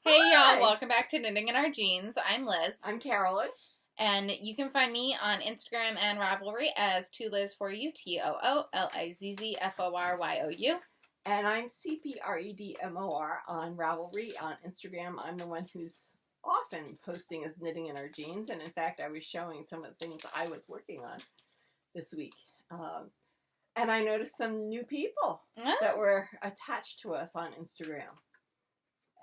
Hey Hi. y'all, welcome back to Knitting in Our Jeans. I'm Liz. I'm Carolyn. And you can find me on Instagram and Ravelry as Toolizzforyou, Toolizzforyou. And I'm cpredmor on Ravelry on Instagram. I'm the one who's often posting as Knitting in Our Jeans. And in fact, I was showing some of the things I was working on this week. And I noticed some new people that were attached to us on Instagram.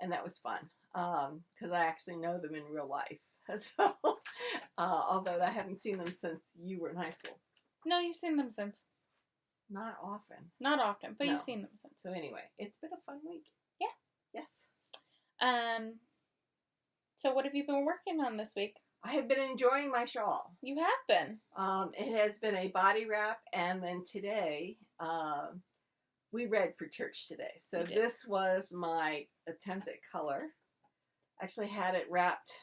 And that was fun because I actually know them in real life. So, although I haven't seen them since you were in high school. No, you've seen them since. Not often. Not often, but No. you've seen them since. So anyway, it's been a fun week. Yeah. Yes. So what have you been working on this week? I have been enjoying my shawl. You have been. It has been a body wrap, and then today, we read for church today. So this was my attempt at color. Actually had it wrapped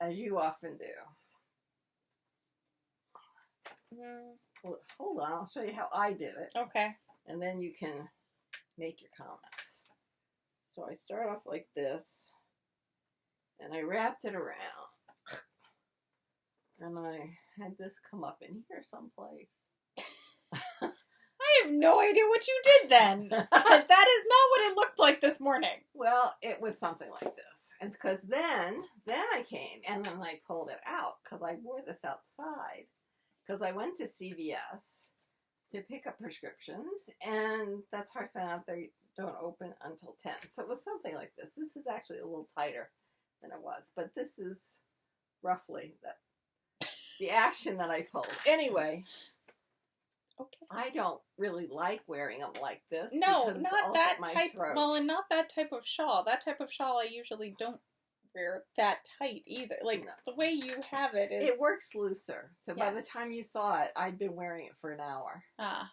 as you often do. Hold on, I'll show you how I did it. Okay. And then you can make your comments. So I start off like this, and I wrapped it around. And I had this come up in here someplace. I have no idea what you did then, because that is not what it looked like this morning. Well, it was something like this. And because then I came and then I pulled it out because I wore this outside because I went to CVS to pick up prescriptions, and that's how I found out they don't open until 10. So it was something like this. This is actually a little tighter than it was, but this is roughly the action that I pulled. Anyway. Okay. I don't really like wearing them like this. No, not that type. Throat. Well, and not that type of shawl. That type of shawl I usually don't wear that tight either. Like, the way you have it is... It works looser. So yes. By the time you saw it, I'd been wearing it for an hour. Okay.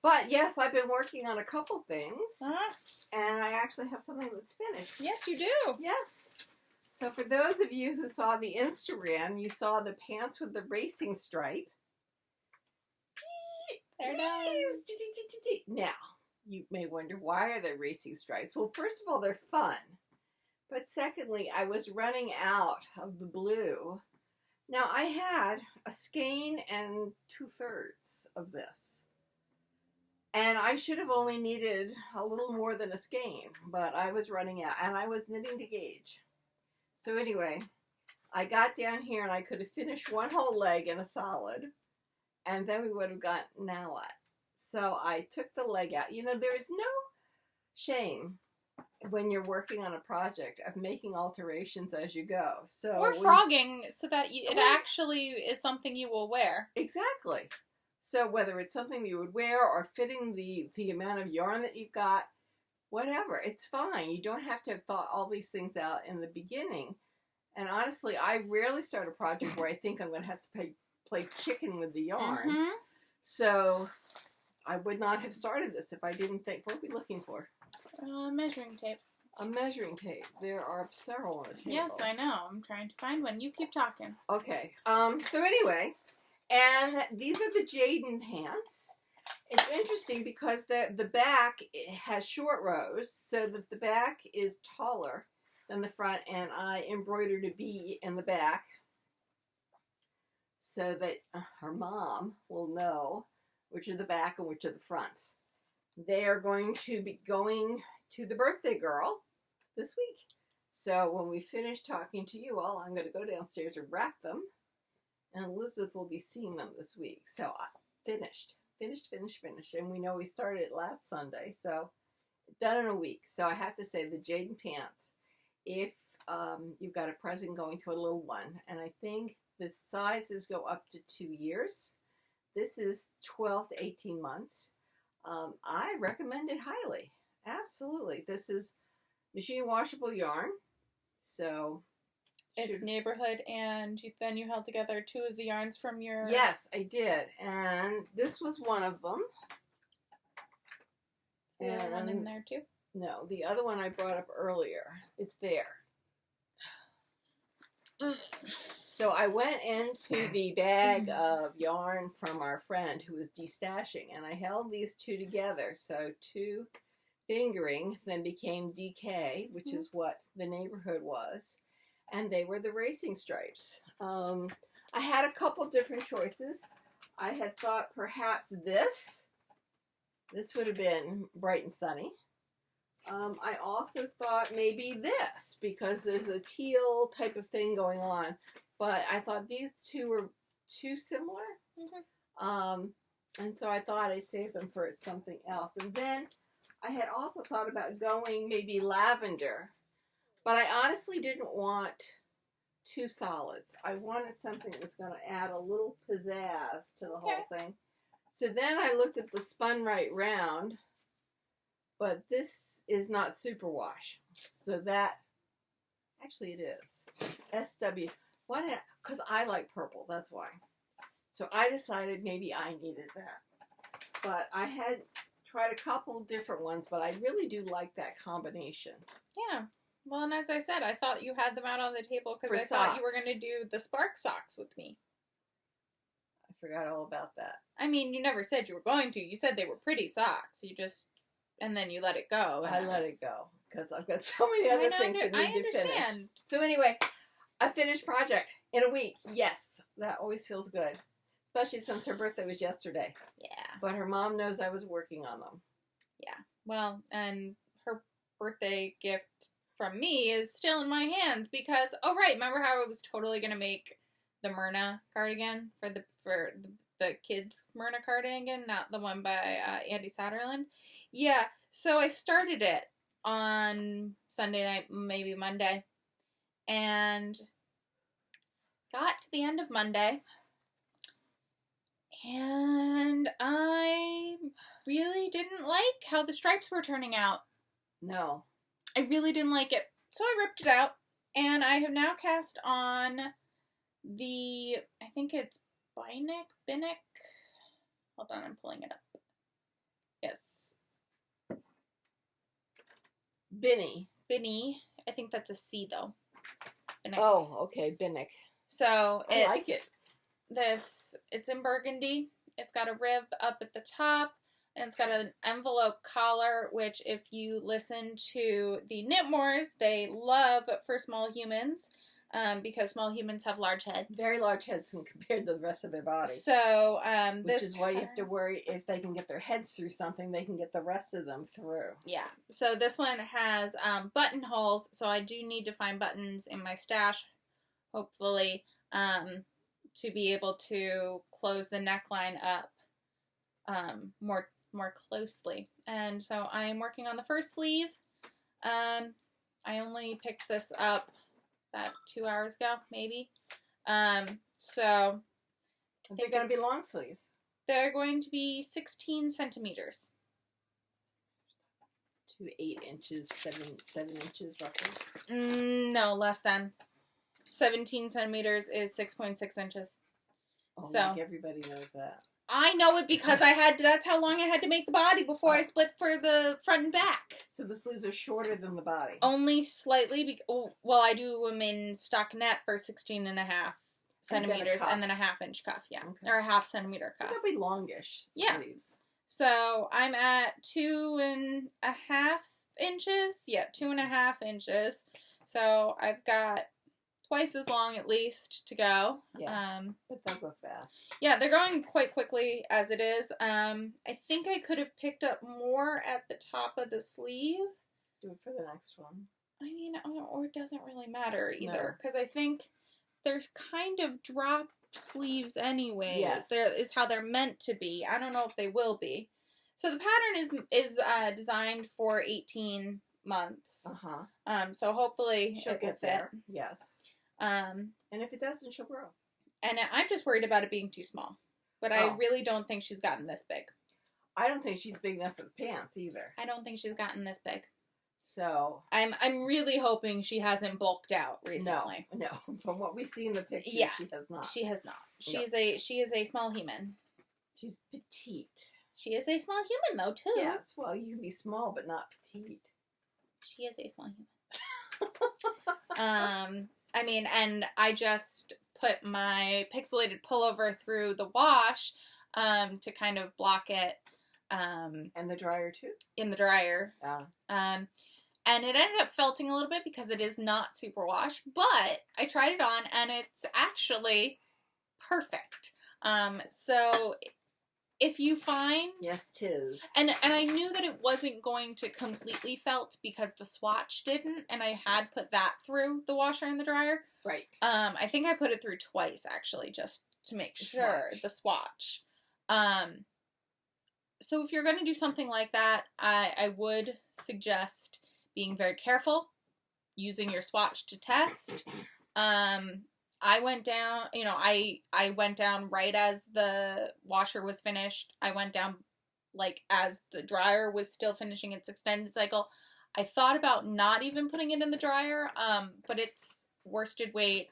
But yes, I've been working on a couple things. And I actually have something that's finished. Yes, you do. Yes. So for those of you who saw the Instagram, you saw the pants with the racing stripe. They're done. Now, you may wonder, why are there racing stripes? Well, first of all, they're fun. But secondly, I was running out of the blue. Now, I had a skein and 2/3 of this. And I should have only needed a little more than a skein, but I was running out, and I was knitting to gauge. So anyway, I got down here, and I could have finished one whole leg in a solid. And then we would have gotten now what? So I took the leg out. You know, there is no shame when you're working on a project of making alterations as you go. So or frogging so that it actually is something you will wear. Exactly. So whether it's something that you would wear or fitting the amount of yarn that you've got, whatever, it's fine. You don't have to have thought all these things out in the beginning. And honestly, I rarely start a project where I think I'm going to have to play chicken with the yarn. So I would not have started this if I didn't think, what are we looking for? Measuring tape. A measuring tape. There are several on the table. Yes, I know. I'm trying to find one. You keep talking. Okay. So anyway, and these are the Jayden pants. It's interesting because the back has short rows, so that the back is taller than the front, and I embroidered a bee in the back, so that her mom will know which are the back and which are the fronts. They are going to be going to the birthday girl this week. So when we finish talking to you all, I'm going to go downstairs and wrap them. And Elizabeth will be seeing them this week. So I finished. And we know we started it last Sunday. So done in a week. So I have to say the Jayden pants, if you've got a present going to a little one, and I think the sizes go up to 2 years. This is 12 to 18 months. I recommend it highly. Absolutely. This is machine washable yarn. So it's neighborhood, and then you held together 2 of the yarns from your... Yes, I did. And this was one of them. And one in there too? No, the other one I brought up earlier. It's there. So I went into the bag of yarn from our friend who was destashing, and I held these 2 together. So 2 fingering, then became DK, which is what the neighborhood was. And they were the racing stripes. I had a couple different choices. I had thought perhaps this. This would have been bright and sunny. I also thought maybe this, because there's a teal type of thing going on. But I thought these two were too similar. And so I thought I'd save them for something else. And then I had also thought about going maybe lavender. But I honestly didn't want two solids. I wanted something that was going to add a little pizzazz to the whole thing. So then I looked at the Spun Right Round. But this is not superwash. So that, actually it is. SW. Because I like purple, that's why. So I decided maybe I needed that. But I had tried a couple different ones, but I really do like that combination. Yeah. Well, and as I said, I thought you had them out on the table because I thought you were going to do the spark socks with me. I forgot all about that. I mean, you never said you were going to. You said they were pretty socks. You just, and then you let it go. I let it go because I've got so many other things that need to finish. So anyway, a finished project in a week. Yes, that always feels good. Especially since her birthday was yesterday. Yeah. But her mom knows I was working on them. Yeah. Well, and her birthday gift from me is still in my hands because, oh right, remember how I was totally going to make the Myrna cardigan for the kids' Myrna cardigan, not the one by Andy Satterland? Yeah. So I started it on Sunday night, maybe Monday, and got to the end of Monday. And I really didn't like how the stripes were turning out. No. I really didn't like it. So I ripped it out. And I have now cast on the, I think it's Binic. Hold on, I'm pulling it up. Yes. Bini. I think that's a C though. Binic. Oh, okay, Binic. So I like it. It's in burgundy. It's got a rib up at the top, and it's got an envelope collar, which if you listen to the Knitmores, they love for small humans, because small humans have large heads. Very large heads compared to the rest of their body. So, which is why you have to worry if they can get their heads through something, they can get the rest of them through. Yeah. So this one has buttonholes, so I do need to find buttons in my stash, hopefully, to be able to close the neckline up more closely. And so I am working on the first sleeve. I only picked this up about 2 hours ago, maybe. So they're going to be long sleeves. They're going to be 16 centimeters. To 8 inches, 7 inches roughly. No, less than. 17 centimeters is 6.6 inches. Oh, so like everybody knows that. I know it because that's how long I had to make the body before I split for the front and back. So the sleeves are shorter than the body? Only slightly. Well, I do them in stockinette for 16 and a half centimeters and then a half-inch cuff, yeah. Okay. Or a half-centimeter cuff. That'll be longish sleeves. So I'm at 2.5 inches. Yeah, 2.5 inches. So I've got twice as long at least to go. Yeah, but they'll go fast. Yeah, they're going quite quickly as it is. I think I could have picked up more at the top of the sleeve. Do it for the next one. I mean, or it doesn't really matter either. Because I think they're kind of drop sleeves anyway. Yes. Is how they're meant to be. I don't know if they will be. So the pattern is designed for 18 months. So hopefully she'll get there. Yes. And if it doesn't, she'll grow. And I'm just worried about it being too small. But I really don't think she's gotten this big. I don't think she's big enough for the pants either. I don't think she's gotten this big. So I'm really hoping she hasn't bulked out recently. No. From what we see in the pictures, she has not. She has not. She is a small human. She's petite. She is a small human though too. Yes. Well, you can be small but not petite. She is a small human. I mean, and I just put my pixelated pullover through the wash to kind of block it And the dryer too? In the dryer. Yeah. And it ended up felting a little bit because it is not superwash, but I tried it on and it's actually perfect. So if you find... Yes, 'tis. And I knew that it wasn't going to completely felt because the swatch didn't, and I had put that through the washer and the dryer. Right. I think I put it through twice, actually, just to make sure. The swatch. So if you're going to do something like that, I would suggest being very careful, using your swatch to test. I went down, I went down right as the washer was finished. I went down, like, as the dryer was still finishing its extended cycle. I thought about not even putting it in the dryer, but it's worsted weight,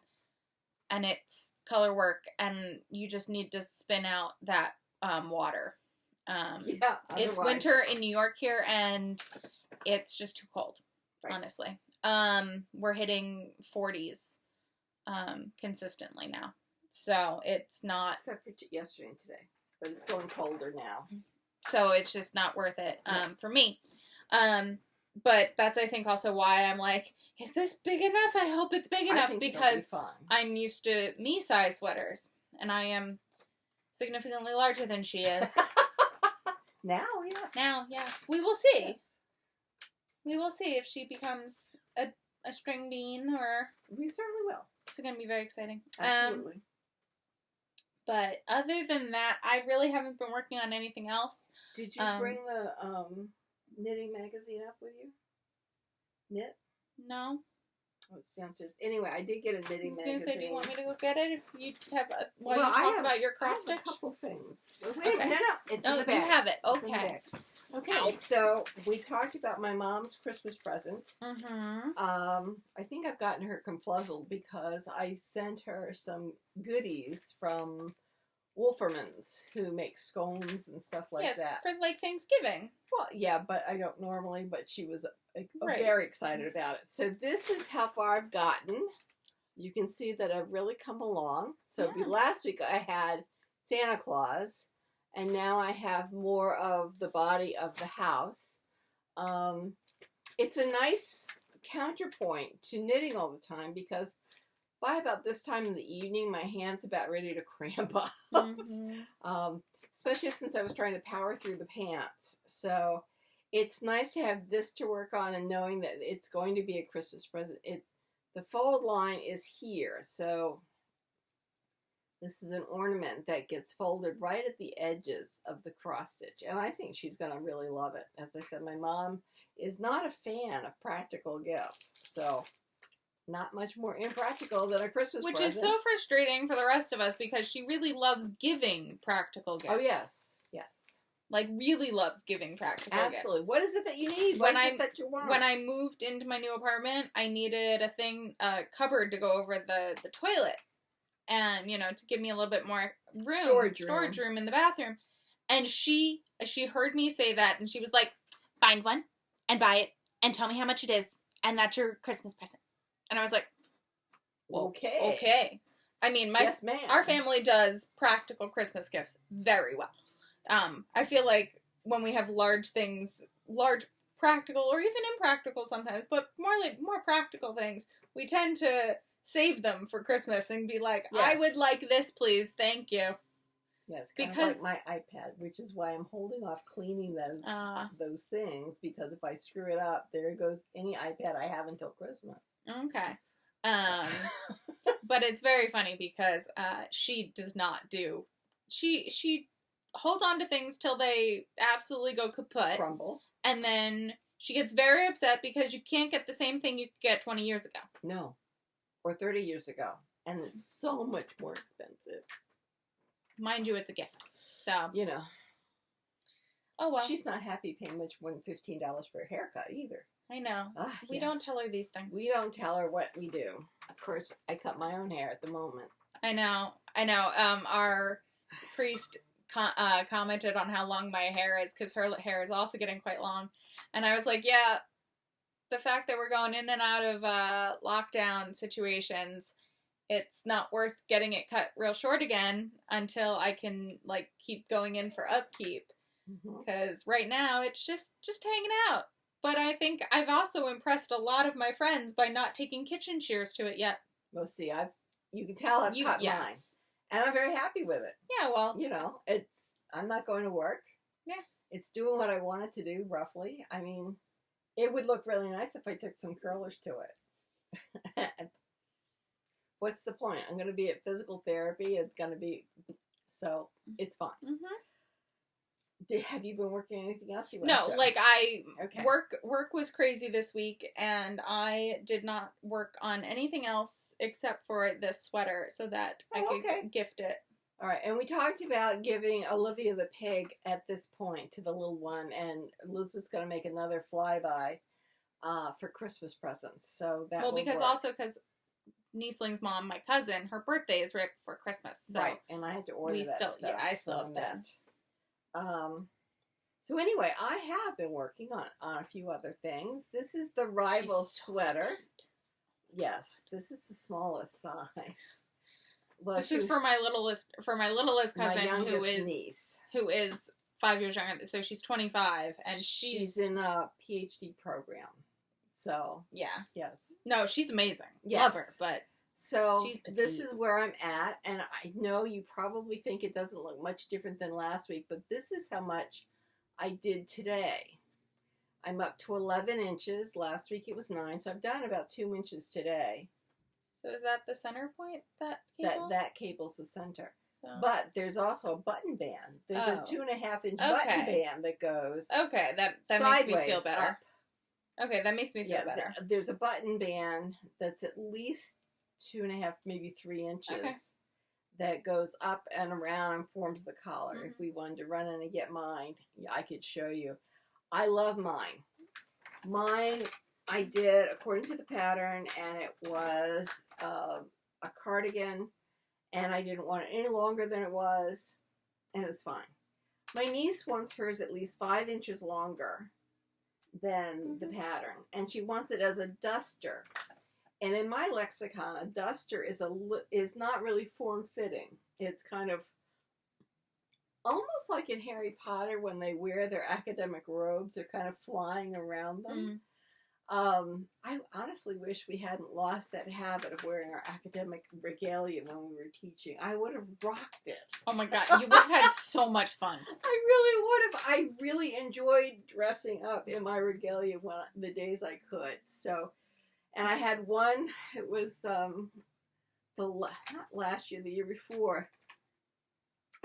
and it's color work, and you just need to spin out that water. Yeah, it's winter in New York here, and it's just too cold, honestly. We're hitting 40s. Consistently now. So it's not... Except for yesterday and today. But it's going colder now. So it's just not worth it for me. But that's, I think, also why I'm like, is this big enough? I hope it's big enough because I'm used to me-size sweaters. And I am significantly larger than she is. Now, yes. Now, yes. We will see. Yes. We will see if she becomes a string bean or... We certainly will. It's going to be very exciting. Absolutely. But other than that, I really haven't been working on anything else. Did you bring the knitting magazine up with you? Knit? No. Oh, it's downstairs. Anyway, I did get a knitting magazine. I was going to say, do you want me to go get it if you have while you talk about your cross stitch? I have a couple things. Okay. No, it's in the bag. You have it. Okay. Okay, so we talked about my mom's Christmas present. Mm-hmm. I think I've gotten her confluzzled because I sent her some goodies from Wolferman's, who makes scones and stuff like that. For like Thanksgiving. Well, yeah, but I don't normally, but she was very excited about it. So this is how far I've gotten. You can see that I've really come along. So last week I had Santa Claus, and now I have more of the body of the house. It's a nice counterpoint to knitting all the time because by about this time in the evening, my hand's about ready to cramp up. Mm-hmm. Especially since I was trying to power through the pants. So it's nice to have this to work on and knowing that it's going to be a Christmas present. The fold line is here. So this is an ornament that gets folded right at the edges of the cross stitch. And I think she's going to really love it. As I said, my mom is not a fan of practical gifts. So... not much more impractical than a Christmas present. Which is so frustrating for the rest of us because she really loves giving practical gifts. Oh, yes. Yes. Like, really loves giving practical gifts. Absolutely. What is it that you need? What is it that you want? When I moved into my new apartment, I needed a cupboard to go over the toilet. And, to give me a little bit more room. Storage room in the bathroom. And she heard me say that, and she was like, find one, and buy it, and tell me how much it is, and that's your Christmas present. And I was like, okay. I mean, yes, ma'am. Our family does practical Christmas gifts very well. I feel like when we have large things, large practical or even impractical sometimes, but more practical things, we tend to save them for Christmas and be like, yes. I would like this, please. Thank you. Yes, because of like my iPad, which is why I'm holding off cleaning those things, because if I screw it up, there goes any iPad I have until Christmas. Okay. But it's very funny because she does not do... She holds on to things till they absolutely go kaput. Crumble. And then she gets very upset because you can't get the same thing you could get 20 years ago. No. Or 30 years ago. And it's so much more expensive. Mind you, it's a gift. So... Oh, well. She's not happy paying much more than $15 for a haircut either. I know. We don't tell her these things. We don't tell her what we do. Of course, I cut my own hair at the moment. I know. Our priest commented on how long my hair is because her hair is also getting quite long. And I was like, yeah, the fact that we're going in and out of lockdown situations, it's not worth getting it cut real short again until I can, keep going in for upkeep. Because right now it's just hanging out. But I think I've also impressed a lot of my friends by not taking kitchen shears to it yet. Well, see, you can tell I've cut mine. And I'm very happy with it. Yeah, well. You know, I'm not going to work. Yeah. It's doing what I want it to do, roughly. I mean, it would look really nice if I took some curlers to it. What's the point? I'm going to be at physical therapy. It's going to be... So, it's fine. Have you been working anything else you want to show? No, work was crazy this week, and I did not work on anything else except for this sweater so that I could gift it. All right, and we talked about giving Olivia the pig at this point to the little one, and Liz was going to make another flyby for Christmas presents. So that because Niesling's mom, my cousin, her birthday is right before Christmas. So right, and I had to order that stuff. Yeah, I still have that. So anyway, I have been working on a few other things. This is the Rivel sweater. Yes, this is the smallest size. Well, this is for my littlest cousin, who is 5 years younger. So she's 25, and she's in a PhD program. So yeah, yes, no, she's amazing. Yes. Love her, but so this is where I'm at, and I know you probably think it doesn't look much different than last week, but this is how much I did today. I'm up to 11 inches. Last week it was 9, so I've done about 2 inches today. So is that the center point, that cable? That cable's the center. So. But there's also a button band. There's a 2.5-inch button band that goes that makes me feel better. Up. Okay, that makes me feel better. There's a button band that's at least 2.5, maybe 3 inches that goes up and around and forms the collar. If we wanted to run in and get mine, I could show you. I love mine. Mine I did according to the pattern, and it was a cardigan, and I didn't want it any longer than it was, and it was fine. My niece wants hers at least 5 inches longer than the pattern, and she wants it as a duster. And in my lexicon, a duster is not really form-fitting. It's kind of almost like in Harry Potter when they wear their academic robes, they're kind of flying around them. I honestly wish we hadn't lost that habit of wearing our academic regalia when we were teaching. I would have rocked it. Oh my god, you would have had so much fun. I really would have. I really enjoyed dressing up in my regalia the days I could. So, and I had one. It was not last year, the year before.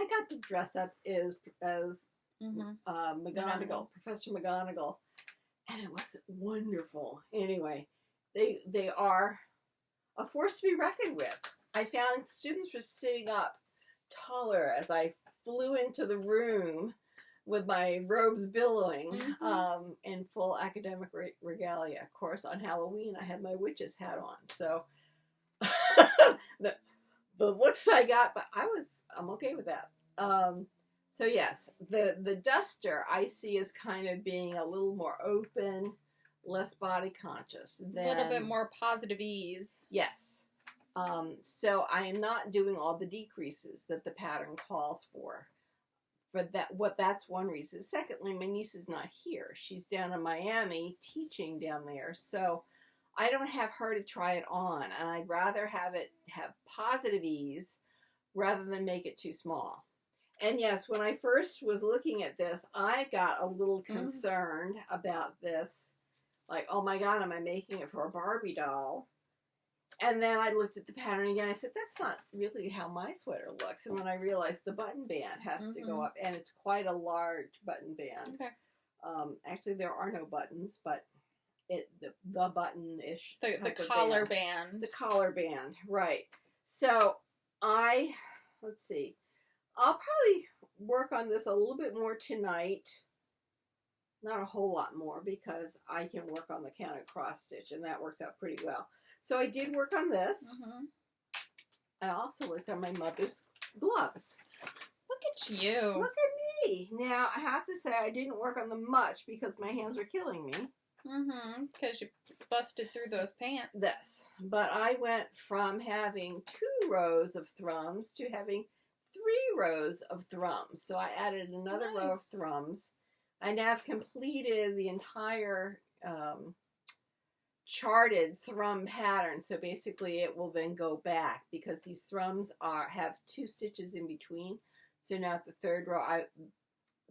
I got to dress up as McGonagall, Professor McGonagall. And it was wonderful. Anyway, they are a force to be reckoned with. I found students were sitting up taller as I flew into the room with my robes billowing in full academic regalia. Of course, on Halloween, I had my witch's hat on. So the looks I got, but I'm okay with that. So yes, the duster I see as kind of being a little more open, less body conscious. A little bit more positive ease. Yes. So I am not doing all the decreases that the pattern calls for. That's one reason. Secondly, my niece is not here. She's down in Miami teaching down there. So I don't have her to try it on. And I'd rather have it have positive ease rather than make it too small. And yes, when I first was looking at this, I got a little concerned about this. Like, oh my god, am I making it for a Barbie doll? And then I looked at the pattern again. I said, that's not really how my sweater looks. And then I realized the button band has to go up. And it's quite a large button band. Okay. Actually, there are no buttons, but the button-ish. The collar band. The collar band, right. So let's see. I'll probably work on this a little bit more tonight. Not a whole lot more because I can work on the counted cross stitch and that works out pretty well. So I did work on this. I also worked on my mother's gloves. Look at you. Look at me. Now I have to say I didn't work on them much because my hands were killing me. Because you busted through those pants. But I went from having 2 rows of thrums to having rows of thrums. So I added another row of thrums. I now have completed the entire charted thrum pattern. So basically it will then go back because these thrums have 2 stitches in between. So now at the 3rd row,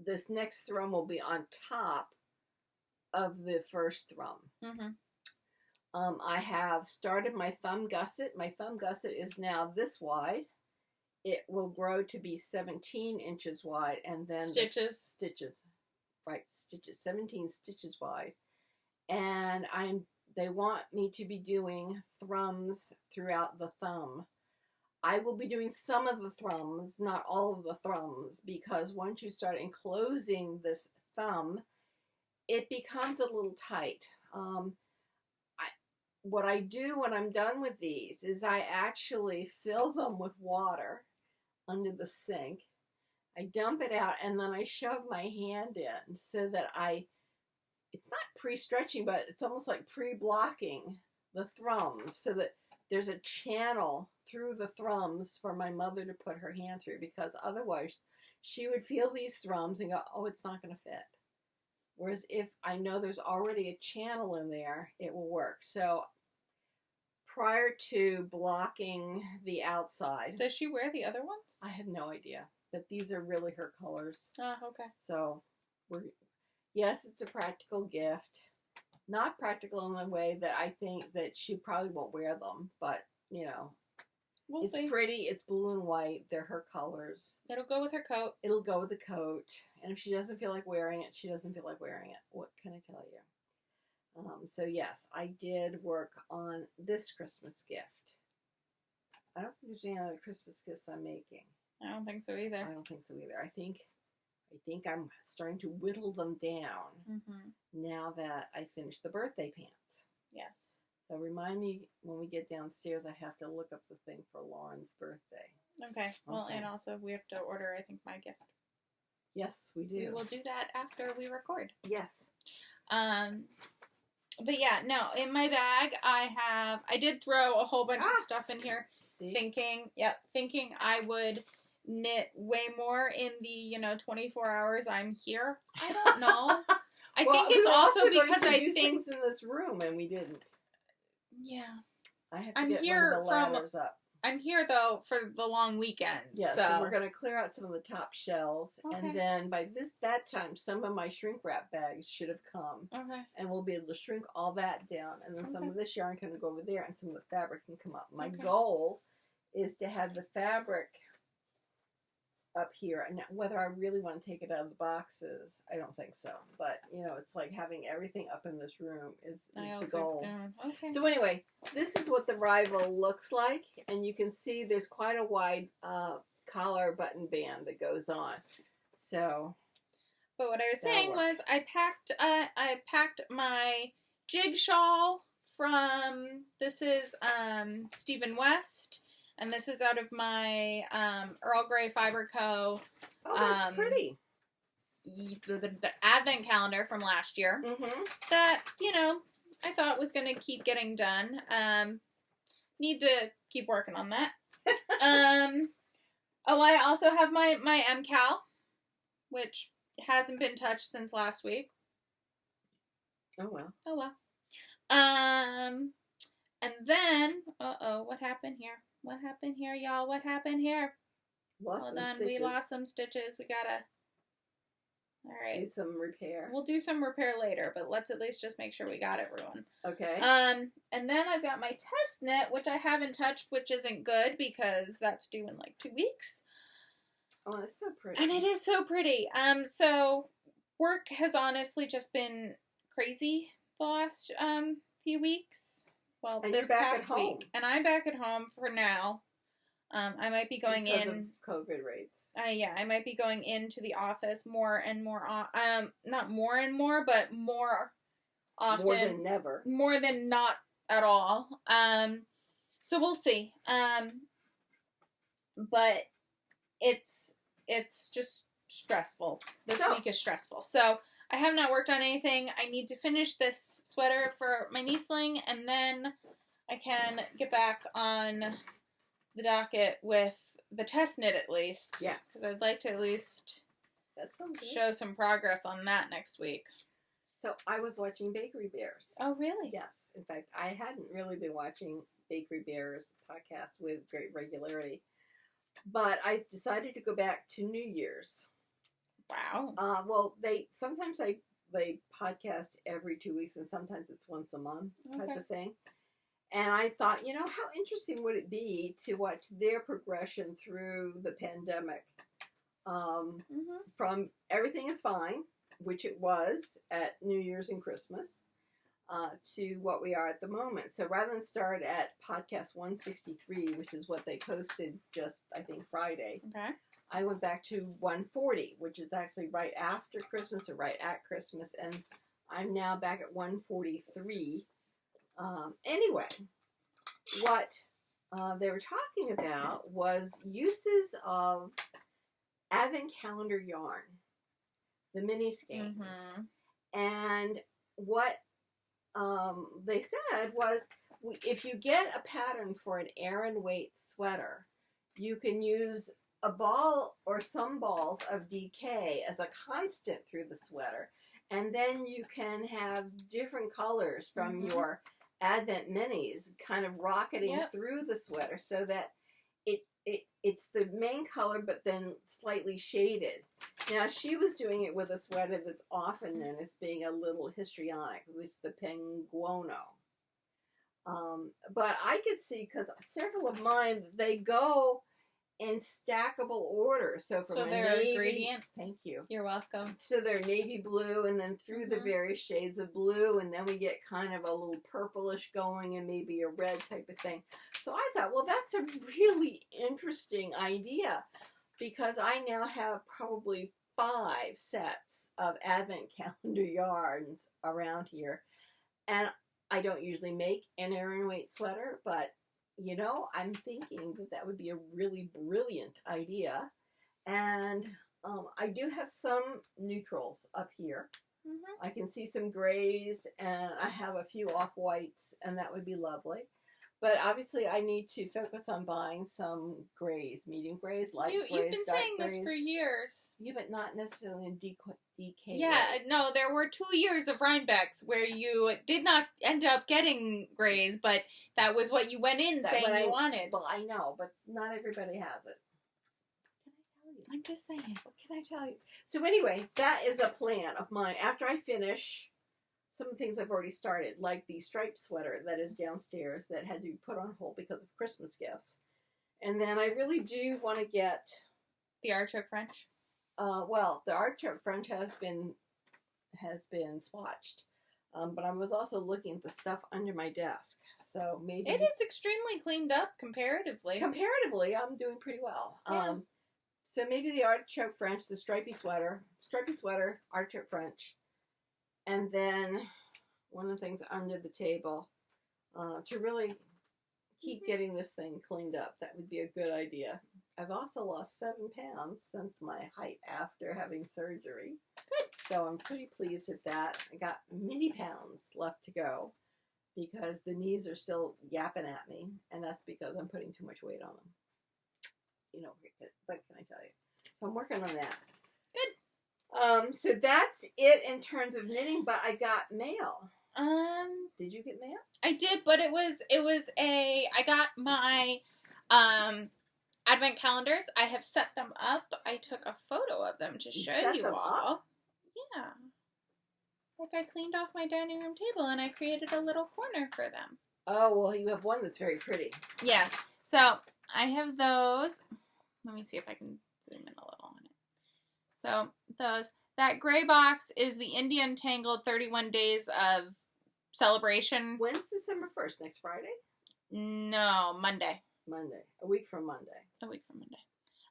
this next thrum will be on top of the first thrum. Mm-hmm. I have started my thumb gusset. My thumb gusset is now this wide. It will grow to be 17 inches wide, and then stitches, 17 stitches wide. And they want me to be doing thrums throughout the thumb. I will be doing some of the thrums, not all of the thrums, because once you start enclosing this thumb, it becomes a little tight. What I do when I'm done with these is I actually fill them with water under the sink. I dump it out, and then I shove my hand in so that it's not pre-stretching, but it's almost like pre-blocking the thrums so that there's a channel through the thrums for my mother to put her hand through, because otherwise she would feel these thrums and go, oh, it's not going to fit. Whereas if I know there's already a channel in there, it will work. So prior to blocking the outside. Does she wear the other ones? I have no idea. But these are really her colors. Oh, okay. So, yes, it's a practical gift. Not practical in the way that I think that she probably won't wear them. But, you know, we'll see. Pretty. It's blue and white. They're her colors. It'll go with her coat. It'll go with the coat. And if she doesn't feel like wearing it, she doesn't feel like wearing it. What can I tell you? So yes, I did work on this Christmas gift. I don't think there's any other Christmas gifts I'm making. I don't think so either. I don't think so either. I think I'm starting to whittle them down now that I finished the birthday pants. Yes. So remind me when we get downstairs, I have to look up the thing for Lauren's birthday. Okay. Well, and also we have to order, I think, my gift. Yes, we do. We will do that after we record. Yes. But yeah, no, in my bag I did throw a whole bunch of stuff in here. See? Thinking I would knit way more in the, 24 hours I'm here. I don't know. I think it's also because I think things in this room and we didn't. Yeah. I have to get one of the ladders up. I'm here though for the long weekend. Yeah, so we're going to clear out some of the top shelves, okay. And then by that time, some of my shrink wrap bags should have come. Okay. And we'll be able to shrink all that down, and then some of this yarn can go over there, and some of the fabric can come up. My goal is to have the fabric up here, and whether I really want to take it out of the boxes, I don't think so. But it's like having everything up in this room is the goal. Okay. So anyway, this is what the Rivel looks like, and you can see there's quite a wide collar button band that goes on. So, but what I was saying was, I packed my jig shawl from this is Stephen West. And this is out of my Earl Grey Fiber Co. Oh, that's pretty. The advent calendar from last year. That, I thought was going to keep getting done. Need to keep working on that. I also have my MKAL, which hasn't been touched since last week. Oh, well. And then, what happened here? What happened here, y'all? What happened here? Hold on, we lost some stitches. We gotta... Alright. Do some repair. We'll do some repair later, but let's at least just make sure we got everyone. Okay. And then I've got my test knit, which I haven't touched, which isn't good, because that's due in like 2 weeks. Oh, that's so pretty. And it is so pretty. So, work has honestly just been crazy the last few weeks. Well, and this past week. And I'm back at home for now. I might be going because of COVID rates. Yeah, I might be going into the office more and more. Not more and more, but more often. More than never. More than not at all. So we'll see. But it's just stressful. This week is stressful. So I have not worked on anything. I need to finish this sweater for my nieceling, and then I can get back on the docket with the test knit at least. Yeah. Because I'd like to at least That sounds good. show some progress on that next week. So I was watching Bakery Bears. Oh, really? Yes. In fact, I hadn't really been watching Bakery Bears podcast with great regularity. But I decided to go back to New Year's. Wow. Well, sometimes they podcast every 2 weeks, and sometimes it's once a month type of thing. And I thought, how interesting would it be to watch their progression through the pandemic, from everything is fine, which it was at New Year's and Christmas, to what we are at the moment. So rather than start at podcast 163, which is what they posted just, I think, Friday, I went back to 140, which is actually right after Christmas or right at Christmas, and I'm now back at 143. Anyway, what they were talking about was uses of Advent calendar yarn, the mini skeins. And what they said was, if you get a pattern for an Aran weight sweater, you can use a ball or some balls of DK as a constant through the sweater, and then you can have different colors from your Advent minis kind of rocketing through the sweater, so that it's the main color but then slightly shaded. Now, she was doing it with a sweater that's often known as being a little histrionic, which is the Penguono. But I could see, because several of mine, they go in stackable order. So from they're navy, gradient? Thank you. You're welcome. So they're navy blue, and then through the various shades of blue, and then we get kind of a little purplish going, and maybe a red type of thing. So I thought, well, that's a really interesting idea, because I now have probably 5 sets of Advent calendar yarns around here, and I don't usually make an Aran weight sweater, but I'm thinking that would be a really brilliant idea. And I do have some neutrals up here. I can see some grays, and I have a few off-whites, and that would be lovely. But obviously, I need to focus on buying some grays, medium grays, light grays, You've been dark saying grays. this for years. Yeah, but not necessarily in DK. Yeah, no, there were 2 years of Rhinebecks where you did not end up getting grays, but that was what you went in saying you wanted. Well, I know, but not everybody has it. What can I tell you? I'm just saying. What can I tell you? So anyway, that is a plan of mine. After I finish some of the things I've already started, like the striped sweater that is downstairs that had to be put on hold because of Christmas gifts. And then I really do want to get the artichoke French. Well, the artichoke French has been swatched, but I was also looking at the stuff under my desk. So maybe it is extremely cleaned up comparatively. Comparatively, I'm doing pretty well. Yeah. So maybe the artichoke French, the stripy sweater, artichoke French. And then one of the things under the table, to really keep getting this thing cleaned up, that would be a good idea. I've also lost 7 pounds since my height after having surgery. Good. So I'm pretty pleased at that. I got many pounds left to go because the knees are still yapping at me, and that's because I'm putting too much weight on them. What can I tell you? So I'm working on that. Good. So that's it in terms of knitting, but I got mail. Did you get mail? I did, but I got my Advent calendars. I have set them up. I took a photo of them to show you all. Up? Yeah. Like I cleaned off my dining room table and I created a little corner for them. Oh, well, you have one that's very pretty. Yes. So I have those. Let me see if I can zoom in a little on it. So that gray box is the Indian Tangled 31 Days of Celebration. When's December 1st? Next Friday? No, Monday. A week from Monday.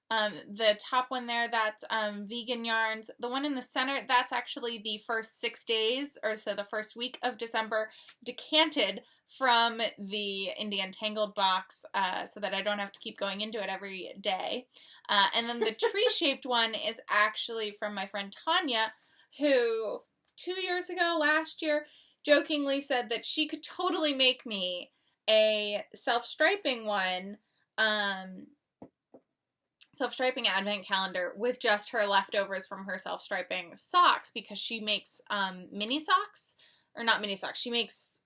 The top one there, that's vegan yarns. The one in the center, that's actually the first 6 days, or so the first week of December, decanted from the Indian Tangled box so that I don't have to keep going into it every day. And then the tree-shaped one is actually from my friend Tanya, who 2 years ago, last year, jokingly said that she could totally make me a self-striping one self-striping advent calendar with just her leftovers from her self-striping socks because she makes mini socks. Or not mini socks. She makes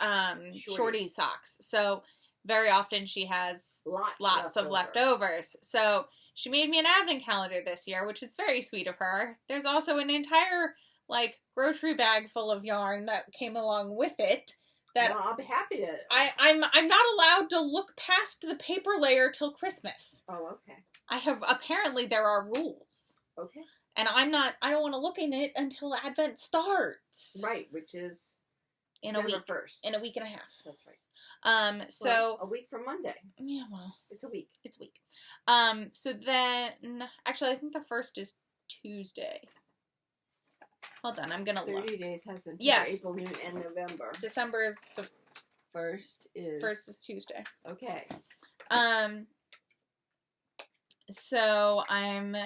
shorty socks. So very often she has lots of leftovers. So she made me an advent calendar this year, which is very sweet of her. There's also an entire, like, grocery bag full of yarn that came along with it. That well, I'll be happy to. I'm not allowed to look past the paper layer till Christmas. Oh, okay. Apparently there are rules. Okay. And I don't want to look in it until Advent starts. Right, which is in December a week. 1st. In a week and a half. That's right. So well, a week from Monday. Yeah, well, it's a week. It's a week. So then actually I think the 1st is Tuesday. Hold on, I'm gonna 30 look. 30 days has until Yes. April, June, and November. December the 1st is Tuesday. Okay. So I'm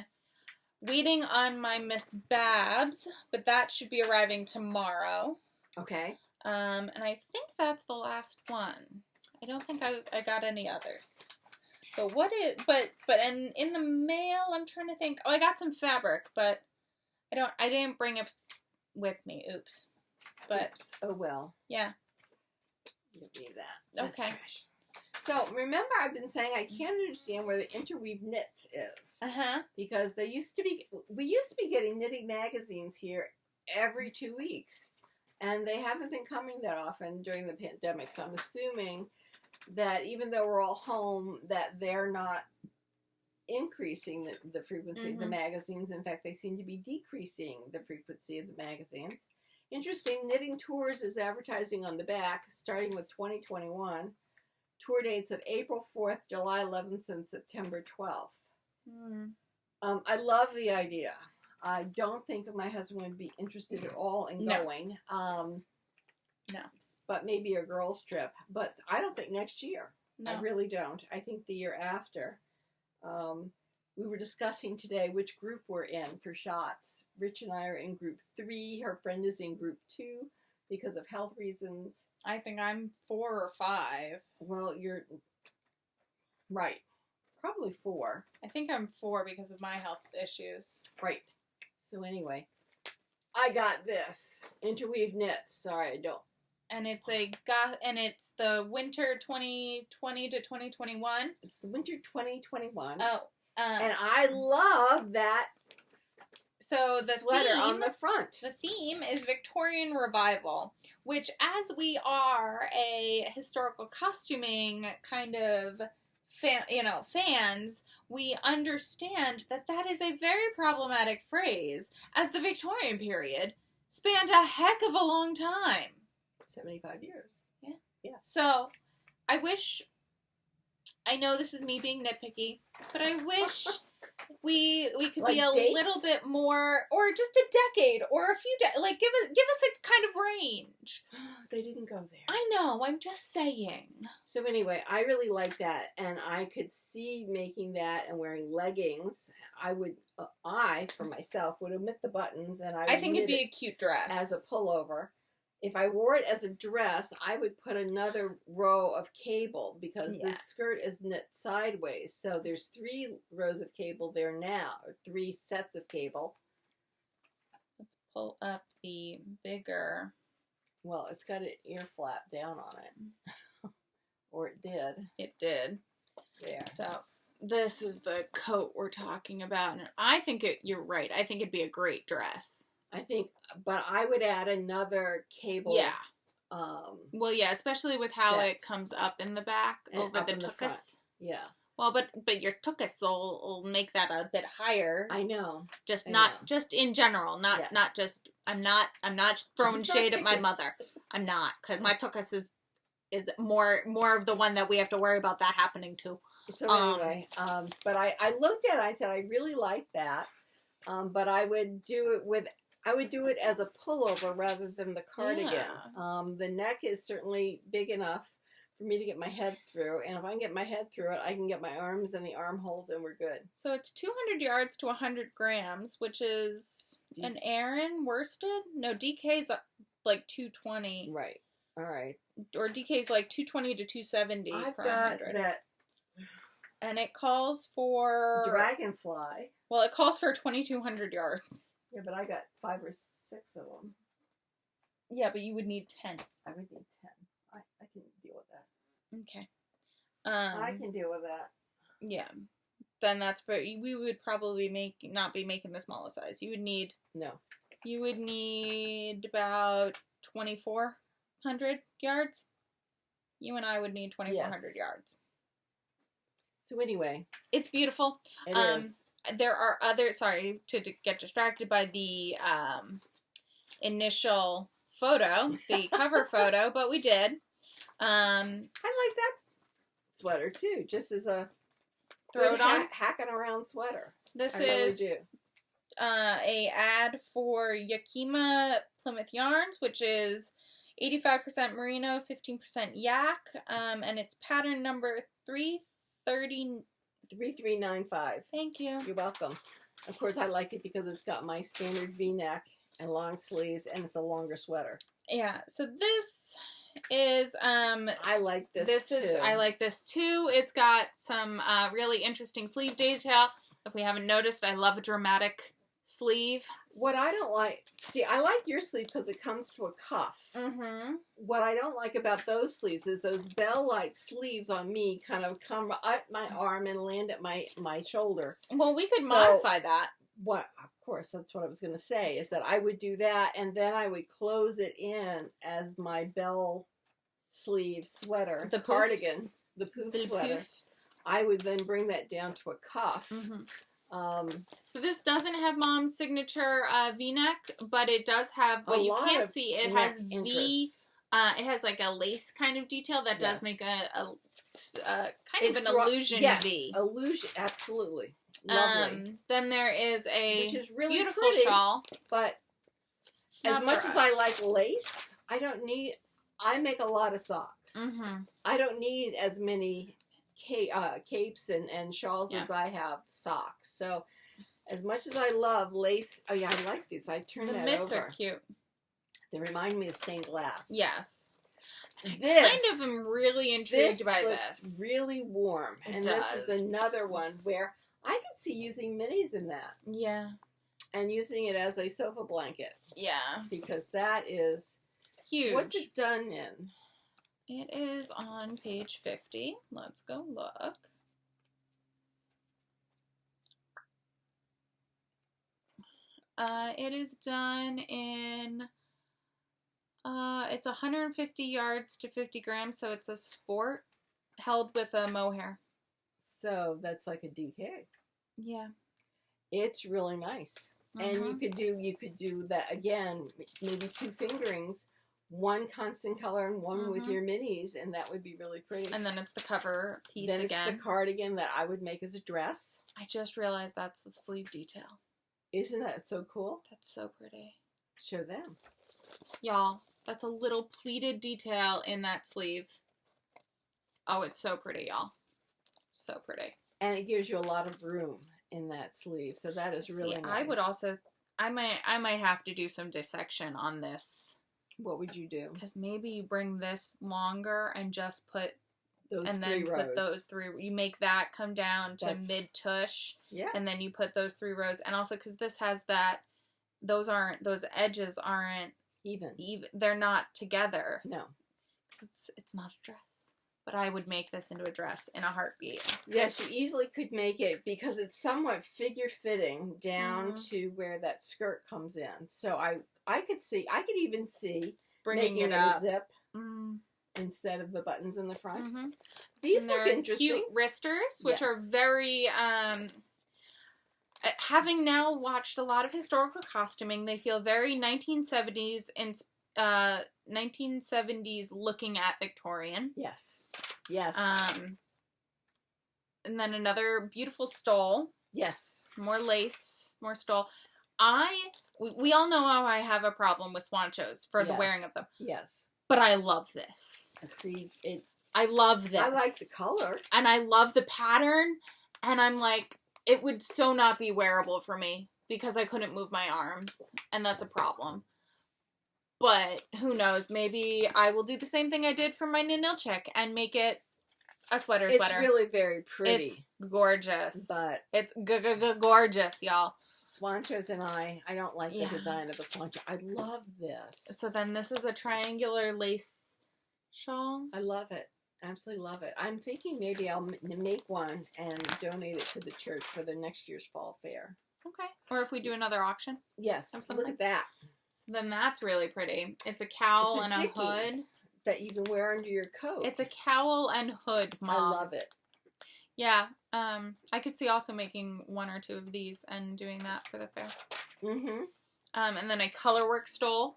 waiting on my Miss Babs, but that should be arriving tomorrow. Okay. And I think that's the last one. I don't think I got any others. But in the mail, I'm trying to think. Oh, I got some fabric, but I didn't bring it with me. Oops. But Oops. Oh well. Yeah. You don't need that. That's okay. Trash. So remember, I've been saying I can't understand where the interweave knits is. Because we used to be getting knitting magazines here every 2 weeks, and they haven't been coming that often during the pandemic. So I'm assuming that even though we're all home, that they're not increasing the frequency of the magazines. In fact, they seem to be decreasing the frequency of the magazines. Interesting, Knitting Tours is advertising on the back, starting with 2021. Tour dates of April 4th, July 11th, and September 12th. I love the idea. I don't think my husband would be interested at all in going. No. But maybe a girls' trip. But I don't think next year. No. I really don't. I think the year after. We were discussing today which group we're in for shots. Rich and I are in group 3. Her friend is in group 2 because of health reasons. I think I'm 4 or 5. Well, you're right. Probably 4. I think I'm 4 because of my health issues. Right. So anyway, I got this interweave knits. Sorry, I don't. And it's it's the winter 2020 to 2021. It's the winter 2021. Oh. And I love that. So the sweater theme, on the front. The theme is Victorian Revival, which, as we are a historical costuming kind of fans, we understand that is a very problematic phrase, as the Victorian period spanned a heck of a long time. 75 years. Yeah. Yeah. So, I know this is me being nitpicky, but I wish we could like be a dates? little bit more, or just a decade, or a few like give us a kind of range. They didn't go there. I know, I'm just saying. So anyway, I really like that, and I could see making that and wearing leggings. I for myself would omit the buttons, and I think it'd be a cute dress as a pullover. If I wore it as a dress, I would put another row of cable because this skirt is knit sideways. So there's 3 rows of cable there now, or 3 sets of cable. Let's pull up the bigger. Well, it's got an ear flap down on it. Or it did. It did. There. So this is the coat we're talking about. And I think you're right. I think it'd be a great dress. But I would add another cable. Yeah. Well, yeah, especially with how it comes up in the back over the tuchus. Yeah. Well, but your tuchus will make that a bit higher. I know. Just in general, not just. I'm not throwing shade at my mother. I'm not, because my tuchus is more of the one that we have to worry about that happening to. So anyway, but I looked at it. I said I really like that, but I would do it as a pullover rather than the cardigan. Yeah. The neck is certainly big enough for me to get my head through, and if I can get my head through it, I can get my arms and the armholes, and we're good. So it's 200 yards to 100 grams, which is an Aran worsted? No, DK's like 220. Right. All right. Or DK's like 220 to 270 I've per got 100. that. And it calls for... Dragonfly. Well, it calls for 2,200 yards. Yeah, but I got 5 or 6 of them. Yeah, but you would need 10. I would need 10. I can deal with that. Okay. I can deal with that. Yeah. Then that's... But we would probably not be making the smallest size. You would need... No. You would need about 2,400 yards. You and I would need 2,400 yards. So anyway. It's beautiful. It is. There are other... Sorry to get distracted by the initial photo, the cover photo, but we did. I like that sweater too, just as a throw it on hacking around sweater. This I is really do. A ad for Yakima Plymouth Yarns, which is 85% merino, 15% yak, and it's pattern number 3395. Thank you. You're welcome. Of course, I like it because it's got my standard V-neck and long sleeves, and it's a longer sweater. Yeah. So this is I like this too. I like this too. It's got some really interesting sleeve detail. If we haven't noticed, I love a dramatic sleeve. What I don't like, see, I like your sleeve because it comes to a cuff. Mm-hmm. What I don't like about those sleeves is those bell-like sleeves on me kind of come up my arm and land at my shoulder. Well, we could modify that. What, of course, that's what I was going to say, is that I would do that, and then I would close it in as my bell sleeve sweater, The poof. cardigan, the poof sweater. Poof. I would then bring that down to a cuff. Mm-hmm. So this doesn't have Mom's signature V-neck, but it does have what you can't see. It has V. It has like a lace kind of detail that does make a kind of an illusion V. Illusion, absolutely. Lovely. Then there is a which is really beautiful pretty, shawl. But as much as I like lace, I don't need. I make a lot of socks. Mm-hmm. I don't need as many capes and shawls as I have socks. So as much as I love lace, oh yeah, I like these. I turn that over. The mitts are cute. They remind me of stained glass. Yes. This, kind of am really intrigued by this. Looks really warm. It does. This is another one where I could see using minis in that. Yeah. And using it as a sofa blanket. Yeah. Because that is huge. What's it done in? It is on page 50. Let's go look. It is done in, it's 150 yards to 50 grams, so it's a sport held with a mohair. So that's like a DK. Yeah. It's really nice. And you could do that again, maybe 2 fingerings. One constant color and one with your minis, and that would be really pretty. And then it's the cover piece then again. It's the cardigan that I would make as a dress. I just realized that's the sleeve detail. Isn't that so cool? That's so pretty. Show them. Y'all, that's a little pleated detail in that sleeve. Oh, it's so pretty, y'all. So pretty. And it gives you a lot of room in that sleeve, so that is really nice. I would also, I might have to do some dissection on this. What would you do? Because maybe you bring this longer and just put those and 3 then rows. Put those 3. You make that come down to mid tush. Yeah. And then you put those 3 rows, and also because this has that, those edges aren't even. They're not together. No. Because it's not a dress. But I would make this into a dress in a heartbeat. Yes, you easily could make it because it's somewhat figure-fitting down to where that skirt comes in. So I could even see bringing making it up. A zip instead of the buttons in the front. Mm-hmm. These look interesting. Cute wristers, which are very... having now watched a lot of historical costuming, they feel very 1970s and 1970s looking at Victorian. Yes. Yes. And then another beautiful stole. Yes. More lace, more stole. We all know how I have a problem with swanchos for the wearing of them. Yes. But I love this. See, I love this. I like the color. And I love the pattern. And I'm like, it would so not be wearable for me because I couldn't move my arms. And that's a problem. But who knows? Maybe I will do the same thing I did for my Ninilchik and make it a sweater. It's really very pretty. It's gorgeous. But it's gorgeous, y'all. Swanchos and I don't like the design of a swancho. I love this. So then this is a triangular lace shawl. I love it. Absolutely love it. I'm thinking maybe I'll make one and donate it to the church for the next year's fall fair. Okay. Or if we do another auction. Yes. Look at that. So then that's really pretty. It's a cowl and a hood. That you can wear under your coat. It's a cowl and hood, Mom. I love it. Yeah. I could see also making 1 or 2 of these and doing that for the fair. Mm-hmm. And then a colorwork stole,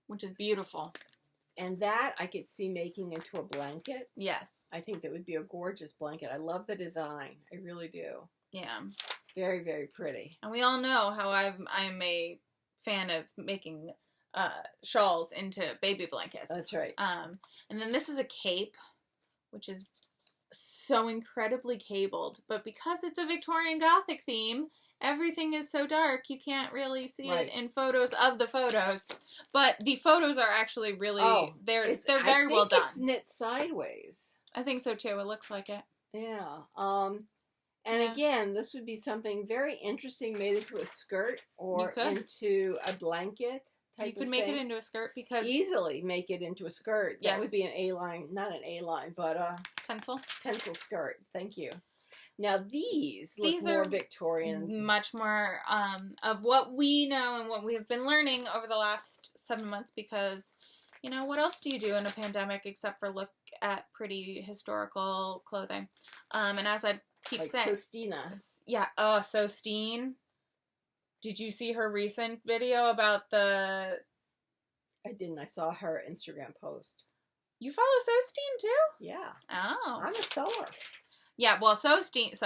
which is beautiful. And that I could see making into a blanket. Yes. I think that would be a gorgeous blanket. I love the design. I really do. Yeah. Very, very pretty. And we all know how I'm a fan of making shawls into baby blankets. That's right. And then this is a cape, which is so incredibly cabled. But because it's a Victorian Gothic theme, everything is so dark you can't really see it in photos of the photos. But the photos are actually really they're very well done. It's knit sideways. I think so too. It looks like it. Yeah. And again, this would be something very interesting made into a skirt or into a blanket. You could make it into a skirt because... Easily make it into a skirt. Yeah. That would be an A-line, not an A-line, but a... Pencil? Pencil skirt. Thank you. Now these look more Victorian. Much more of what we know and what we have been learning over the last 7 months because, you know, what else do you do in a pandemic except for look at pretty historical clothing? And as I keep saying... Sostina. Yeah. Oh, Sosteen. Did you see her recent video about the... I didn't. I saw her Instagram post. You follow Sosteen too? Yeah. Oh. I'm a sewer. Yeah, well, Sosteen is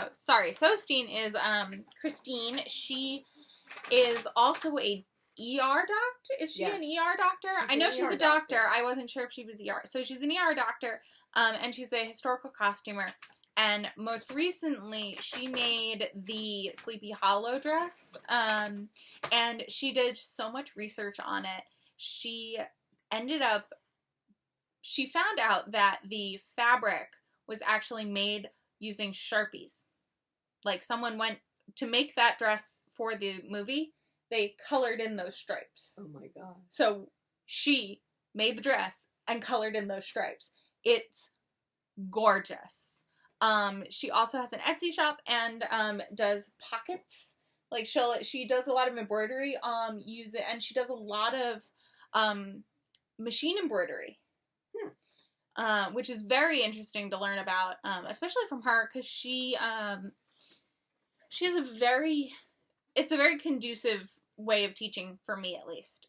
Christine. She is also a ER doctor. Is she an ER doctor? I know she's a doctor. I wasn't sure if she was ER. So she's an ER doctor, and she's a historical costumer. And most recently, she made the Sleepy Hollow dress, and she did so much research on it. She found out that the fabric was actually made using Sharpies. Like, someone went to make that dress for the movie, they colored in those stripes. Oh my god. So, she made the dress and colored in those stripes. It's gorgeous. She also has an Etsy shop and does pockets. Like she does a lot of embroidery. And she does a lot of machine embroidery, which is very interesting to learn about, especially from her because she has it's a very conducive way of teaching for me at least.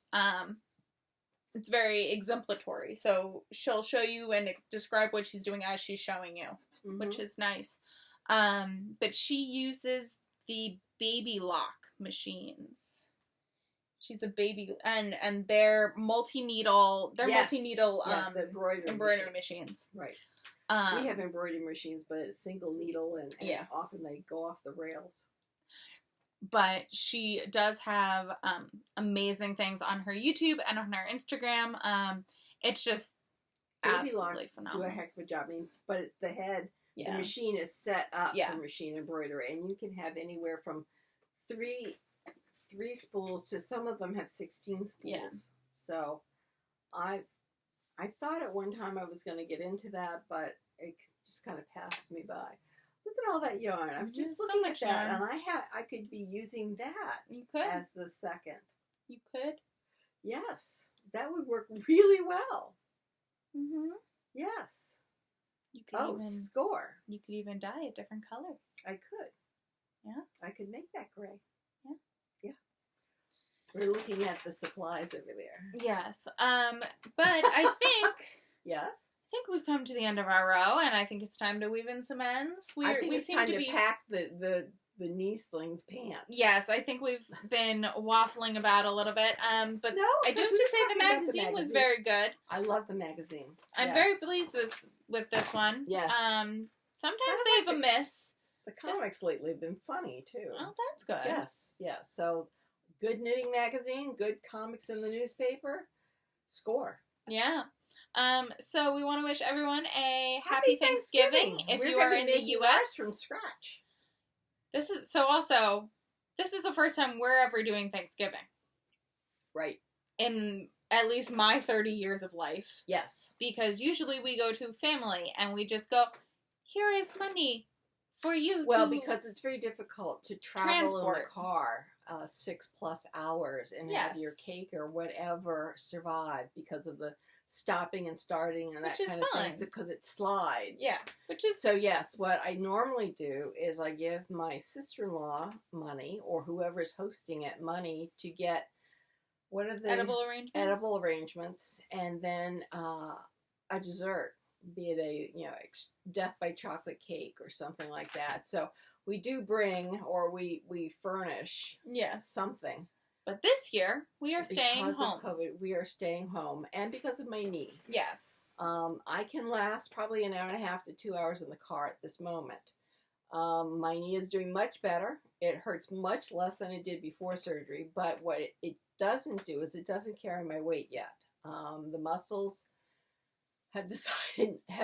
It's very exemplary. So she'll show you and describe what she's doing as she's showing you. Mm-hmm. Which is nice. But she uses the baby lock machines. She's a baby, and they're multi-needle, embroidery machines. Right. We have embroidery machines, but it's single needle, and often they go off the rails. But she does have amazing things on her YouTube and on her Instagram. It's just Baby locks do a heck of a job. I mean, but it's the head. Yeah. The machine is set up for machine embroidery, and you can have anywhere from three spools to some of them have 16 spools. Yeah. So, I thought at one time I was going to get into that, but it just kind of passed me by. Look at all that yarn. I'm just looking at that, yarn. And I could be using that. You could as the second. You could. Yes, that would work really well. Mm-hmm. Yes. You could score. You could even dye it different colors. I could. Yeah. I could make that gray. Yeah. Yeah. We're looking at the supplies over there. Yes. But I think yes. I think we've come to the end of our row, and I think it's time to weave in some ends. I think it's time to pack the knee slings pants. Yes, I think we've been waffling about a little bit. But no, I do have to say the magazine was very good. I love the magazine. I'm very pleased with this one. Yes. Sometimes they have a miss. The comics lately have been funny too. Oh, that's good. Yes, yes. So, good knitting magazine, good comics in the newspaper. Score. Yeah. So we want to wish everyone a happy Thanksgiving. If you are in the U.S. from scratch. This is the first time we're ever doing Thanksgiving. Right. In at least my 30 years of life. Yes. Because usually we go to family and we just go, here is money for you. Well, because it's very difficult to travel transport. in the car 6+ hours and have your cake or whatever survive because of the stopping and starting and that kind of thing, because it slides. Yeah, which is... So yes, what I normally do is I give my sister-in-law money, or whoever's hosting it money, to get, what are the... Edible arrangements? Edible arrangements, and then a dessert, be it a, death by chocolate cake or something like that. So we do bring, or we furnish something. But this year, we are staying home. Because of COVID, we are staying home. And because of my knee. Yes. I can last probably an hour and a half to 2 hours in the car at this moment. My knee is doing much better. It hurts much less than it did before surgery. But what it doesn't do is it doesn't carry my weight yet. The muscles have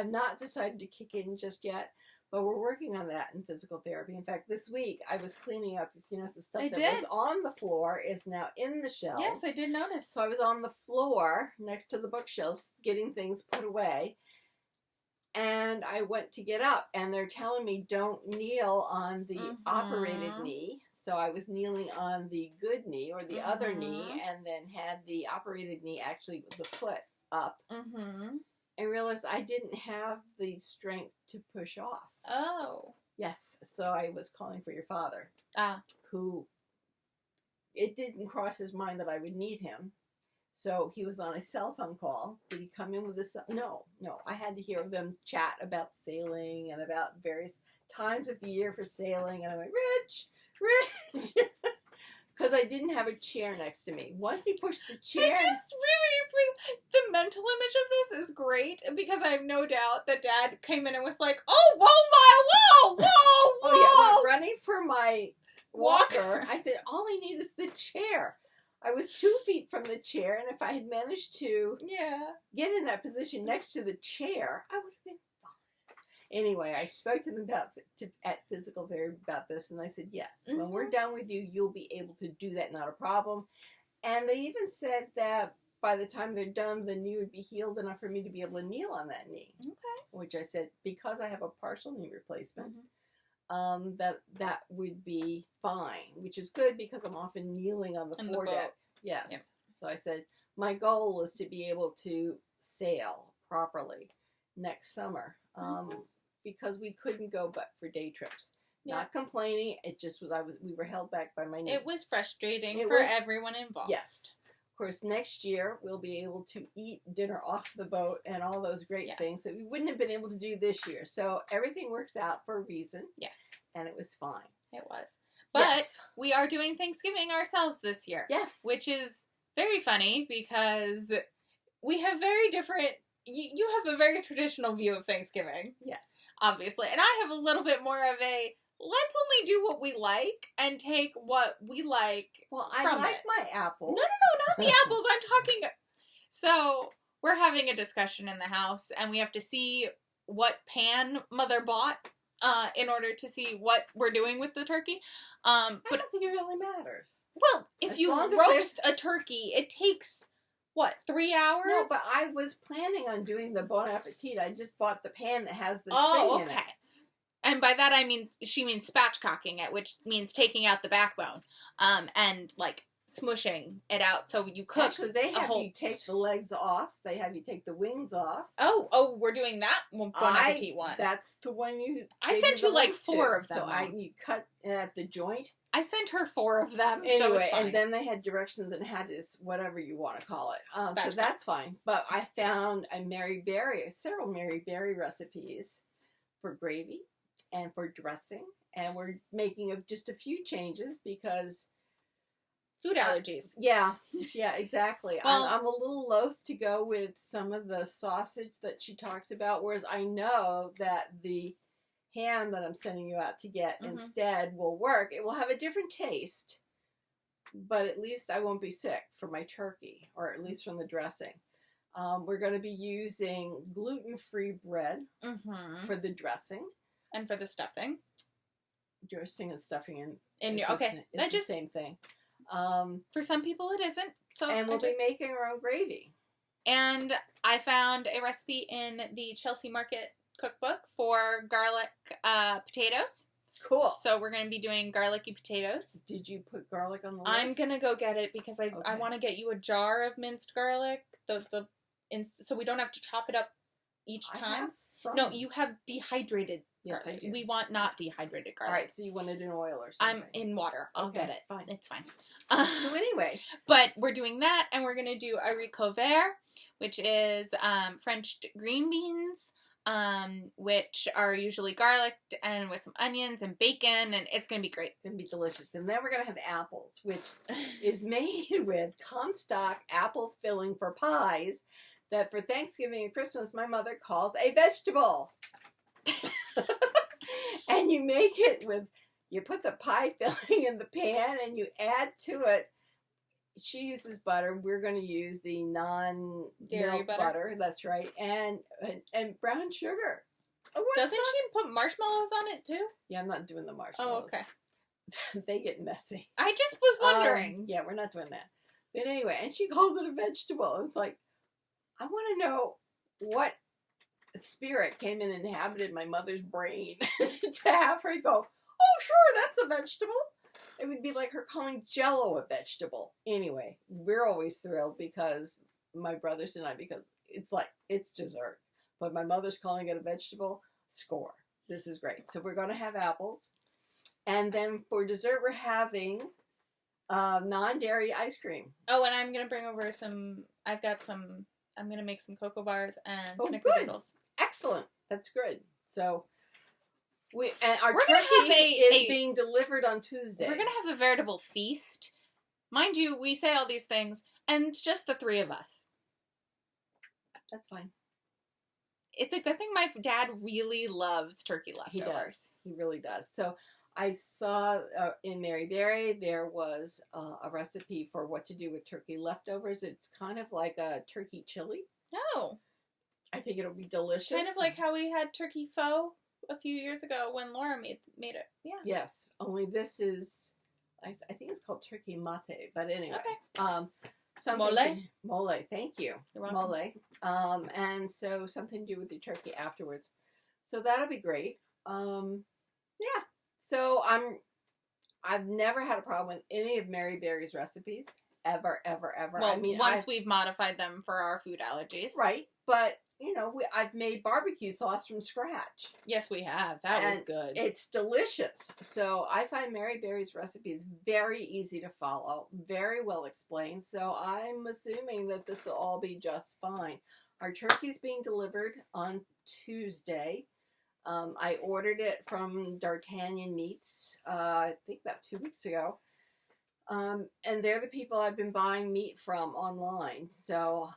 not decided to kick in just yet. But we're working on that in physical therapy. In fact, this week I was cleaning up, the stuff was on the floor is now in the shelves. Yes, I did notice. So I was on the floor next to the bookshelves getting things put away. And I went to get up, and they're telling me don't kneel on the operated knee. So I was kneeling on the good knee, or the other knee, and then had the operated knee actually with the foot up. And realized I didn't have the strength to push off. Oh. Yes. So I was calling for your father. Who, it didn't cross his mind that I would need him. So he was on a cell phone call. Did he come in with a No. I had to hear them chat about sailing and about various times of the year for sailing. And I went, Rich! Because I didn't have a chair next to me. Once he pushed the chair... The mental image of this is great, because I have no doubt that Dad came in and was like, oh, whoa, Oh, yeah, running for my walker. I said, all I need is the chair. I was 2 feet from the chair, and if I had managed to get in that position next to the chair, I would have been fine. Anyway, I spoke to them at physical therapy about this, and I said, yes, when we're done with you, you'll be able to do that, not a problem. And they even said that by the time they're done, the knee would be healed enough for me to be able to kneel on that knee. Okay. Which I said, because I have a partial knee replacement, that would be fine. Which is good, because I'm often kneeling on the foredeck. Yes. Yep. So I said, my goal is to be able to sail properly next summer. Because we couldn't go but for day trips. Not complaining. It just was, we were held back by my knee. It was frustrating for everyone involved. Yes. Of course, next year, we'll be able to eat dinner off the boat and all those great things that we wouldn't have been able to do this year. So everything works out for a reason. Yes. And it was fine. It was. But we are doing Thanksgiving ourselves this year. Yes. Which is very funny, because we have very different... You have a very traditional view of Thanksgiving. Yes. Obviously. And I have a little bit more of a... Let's only do what we like and take what we like. Well, I like my apples. No, not the apples. I'm talking. So we're having a discussion in the house, and we have to see what pan Mother bought in order to see what we're doing with the turkey. But I don't think it really matters. Well, if you roast a turkey, it takes, 3 hours? No, but I was planning on doing the Bon Appetit. I just bought the pan that has the thing in it. And by that she means spatchcocking it, which means taking out the backbone, and smushing it out so you cook. Actually, they have you take the legs off. They have you take the wings off. Oh, we're doing that Bon Appetit one. That's the one I sent you 4 of them. So you cut at the joint. I sent her 4 of them. Anyway, so it's fine. And then they had directions and had this, whatever you want to call it. So that's fine. But I found several Mary Berry recipes for gravy and for dressing, and we're making just a few changes because food allergies. Yeah, exactly. Well, I'm a little loath to go with some of the sausage that she talks about, whereas I know that the ham that I'm sending you out to get instead will work. It will have a different taste, but at least I won't be sick for my turkey, or at least from the dressing. We're going to be using gluten-free bread Mm-hmm. for the dressing. And for the stuffing. Dressing and stuffing Okay. it's the same thing. For some people it isn't. So and we'll be making our own gravy. And I found a recipe in the Chelsea Market cookbook for garlic potatoes. Cool. So we're going to be doing garlicky potatoes. Did you put garlic on the list? I'm going to go get it because I want to get you a jar of minced garlic. So we don't have to chop it up each time. No, you have dehydrated garlic. Yes, I do. We want not dehydrated garlic. All right, so you want it in oil or something. I'm in water. I'll get it. Fine. It's fine. So anyway. But we're doing that, and we're going to do a Reusable, which is French green beans, which are usually garlicked and with some onions and bacon, and it's going to be great. It's going to be delicious. And then we're going to have apples, which is made with Comstock apple filling for pies that for Thanksgiving and Christmas my mother calls a vegetable. And you make it you put the pie filling in the pan and you add to it, she uses butter. We're going to use the non-dairy butter. That's right. And brown sugar. Doesn't she put marshmallows on it too? Yeah, I'm not doing the marshmallows. Oh, okay. They get messy. I just was wondering. Yeah, we're not doing that. But anyway, and she calls it a vegetable. It's like, I want to know what spirit came in and inhabited my mother's brain to have her go, oh, sure, that's a vegetable. It would be like her calling Jell-O a vegetable. Anyway, we're always thrilled because my brothers and I, because it's dessert. But my mother's calling it a vegetable. Score. This is great. So we're going to have apples. And then for dessert, we're having non-dairy ice cream. Oh, and I'm going to bring over I'm going to make some cocoa bars and Oh, snickerdoodles. Excellent. That's good. So our We're turkey gonna have is being delivered on Tuesday. We're going to have a veritable feast. Mind you, we say all these things, and it's just the three of us. That's fine. It's a good thing my dad really loves turkey leftovers. He does. He really does. So I saw in Mary Berry there was a recipe for what to do with turkey leftovers. It's kind of like a turkey chili. Oh. I think it'll be delicious. Kind of like how we had turkey pho a few years ago when Laura made it. Yeah. Yes. Only this is, I think it's called turkey mate. But anyway. Okay. Mole. Thank you. You're welcome. Mole. And so something to do with the turkey afterwards. So that'll be great. Yeah. So I've never had a problem with any of Mary Berry's recipes. Ever. Well, once we've modified them for our food allergies. Right. But, I've made barbecue sauce from scratch. Yes, we have. That was good. It's delicious. So I find Mary Berry's recipe is very easy to follow, very well explained. So I'm assuming that this will all be just fine. Our turkey's being delivered on Tuesday. I ordered it from D'Artagnan Meats, I think about 2 weeks ago. And they're the people I've been buying meat from online. So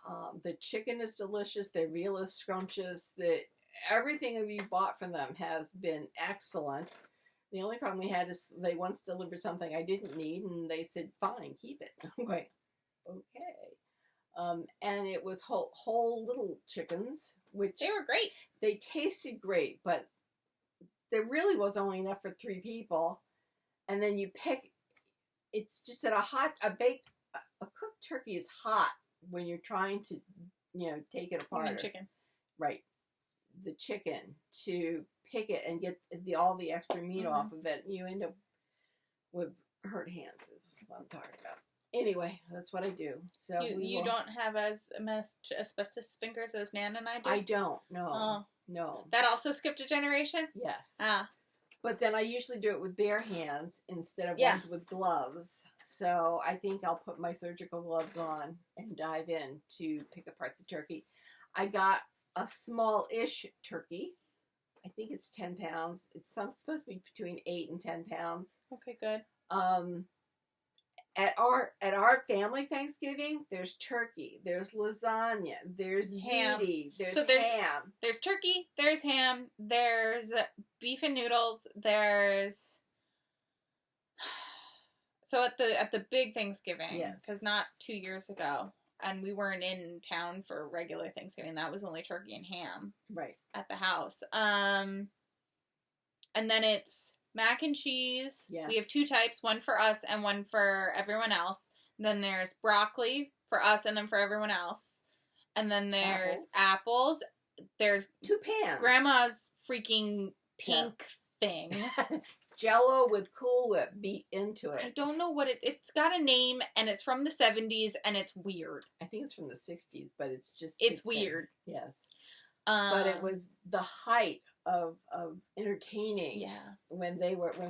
the chicken is delicious. Their veal is scrumptious. Everything we bought from them has been excellent. The only problem we had is they once delivered something I didn't need, and they said, fine, keep it. I'm going, okay. And it was whole little chickens, which... They were great. They tasted great, but there really was only enough for 3 people. And then you pick... It's just that a cooked turkey is hot when you're trying to, take it apart. Chicken. Right. The chicken, to pick it and get all the extra meat off of it. You end up with hurt hands is what I'm talking about. Anyway, that's what I do. So you don't have as much asbestos fingers as Nan and I do? I don't, no. Oh. No. That also skipped a generation? Yes. Ah. But then I usually do it with bare hands instead of ones with gloves. So I think I'll put my surgical gloves on and dive in to pick apart the turkey. I got a small-ish turkey. I think it's 10 pounds. It's supposed to be between 8 and 10 pounds. Okay, good. At our family Thanksgiving, there's turkey, there's lasagna, there's ham, ziti, there's ham. There's turkey, there's ham, there's beef and noodles, there's... So at the big Thanksgiving, because not 2 years ago, and we weren't in town for regular Thanksgiving. That was only turkey and ham. Right. At the house. And then it's mac and cheese. Yes. We have 2 types, one for us and one for everyone else. Then there's broccoli for us and then for everyone else. And then there's apples. There's 2 pans. Grandma's freaking pink thing. Jello with Cool Whip beat into it. I don't know what it's got a name, and it's from the 70s, and it's weird. I think it's from the 60s, but it's just... It's weird. Yes. But it was the height of entertaining when